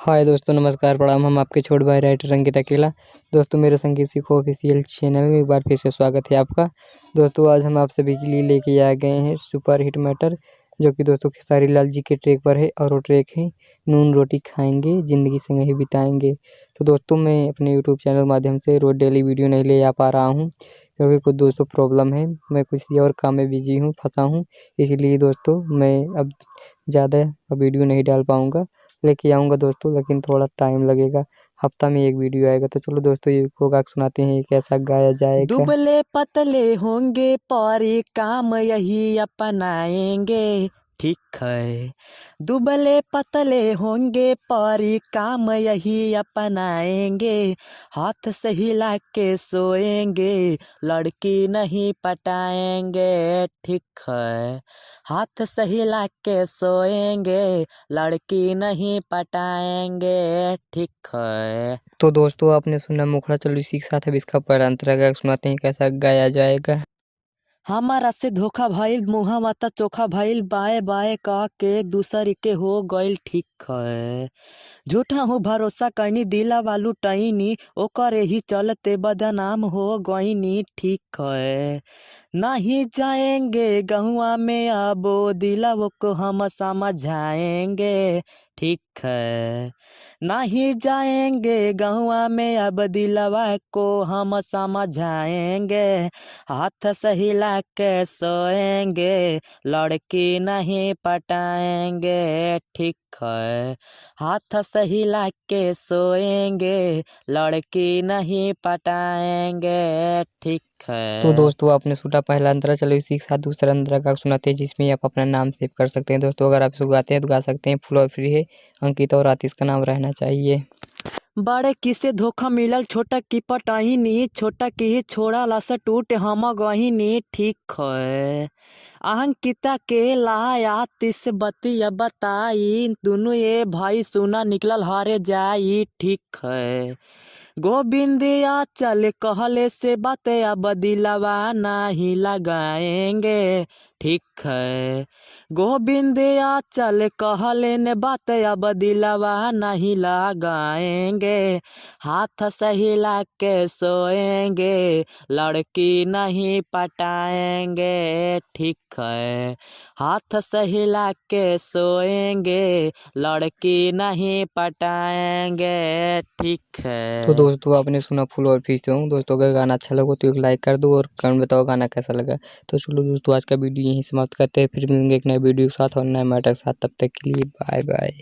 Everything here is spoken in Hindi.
हाय दोस्तों, नमस्कार, प्रणाम। हम आपके छोटे भाई राइटर अंकित अकेला। दोस्तों, मेरे संगीत सीखो ऑफिशियल चैनल में एक बार फिर से स्वागत है आपका। दोस्तों, आज हम आप सभी के लिए लेके आ गए हैं सुपर हिट मैटर, जो कि दोस्तों खेसारी लाल जी के ट्रैक पर है। और वो ट्रैक है नून रोटी खाएंगे जिंदगी संग ही बिताएंगे। तो दोस्तों, मैं अपने यूट्यूब चैनल माध्यम से रोज डेली वीडियो नहीं ले आ पा रहा हूँ, क्योंकि कुछ दोस्तों प्रॉब्लम है। मैं किसी और काम में बिजी हूँ, फंसा हूँ। इसलिए दोस्तों मैं अब ज़्यादा वीडियो नहीं डाल पाऊँगा। लेके आऊँगा दोस्तों, लेकिन थोड़ा टाइम लगेगा। हफ्ता में एक वीडियो आएगा। तो चलो दोस्तों, ये को गा सुनाते हैं, ये कैसा गाया जाएगा। दुबले पतले होंगे पर काम यही अपनाएंगे, ठीक है। दुबले पतले होंगे पर काम यही अपनाएंगे, हाथ से हिला के सोएंगे, लड़की नहीं पटाएंगे, ठीक है। हाथ से हिला के सोएंगे, लड़की नहीं पटाएंगे, ठीक है। तो दोस्तों, आपने सुना मुखड़ा। चलो इसी के साथ अब इसका पहला अंतरा गा सुनाते हैं, कैसा गाया जाएगा। हमारा से धोखा भइल, मुहा माता चोखा भइल, बाए बाए कह के दूसर के हो गइल, ठीक है। झूठा हूँ भरोसा कैनी, दिला वालू टईनी, ओकर ही चलते बदनाम हो गईनी, ठीक है। नहीं जाएंगे गहुआ में अब दिला वो को हम समझाएंगे, ठीक है। नहीं जाएंगे गहुआ में अब दिलवा को हम समझाएंगे, हाथ से हिला के सोएंगे, लड़की नहीं पटाएंगे, ठीक है। हाथ से हिला के सोएंगे, लड़की नहीं पटाएंगे, ठीक है। तो दोस्तों, आपने सुना पहला अंतरा। चलो इसी के साथ दूसरा अंतरा गा सुनाते हैं, जिसमें आप अपना नाम सेव कर सकते हैं। दोस्तों, अगर आप इसको गाते हैं तो गा सकते हैं। फुल और फ्री है। अंकित और आतिश का नाम रहना चाहिए। बड़े किसे धोखा मिलल, छोटा की पटाईनी, छोटा की ही छोड़ा लस टूट हम गहीनी, ठीक है। अंकिता के लाया तिस बतिया बताई, दोनों ये भाई सुना निकलल हारे जाई, ठीक है। गोविंदिया चल कहले से बातें अब दिलवा नहीं लगाएंगे, ठीक है। गोविंदिया चल कहले ने बातें अब दिलवा नहीं लगाएंगे, हाथ से हिला के सोएंगे, लड़की नहीं पटाएंगे, ठीक है। हाथ से हिला के सोएंगे, लड़की नहीं पटाएंगे, ठीक है। तो दोस्तों, आपने सुना फुल और फ्री से हूँ। दोस्तों, अगर गाना अच्छा लगा तो एक लाइक कर दो और कमेंट बताओ गाना कैसा लगा। तो चलो दोस्तों, आज का वीडियो यहीं समाप्त करते हैं। फिर मिलेंगे एक नए वीडियो के साथ और नए मैटर के साथ। तब तक के लिए बाय बाय।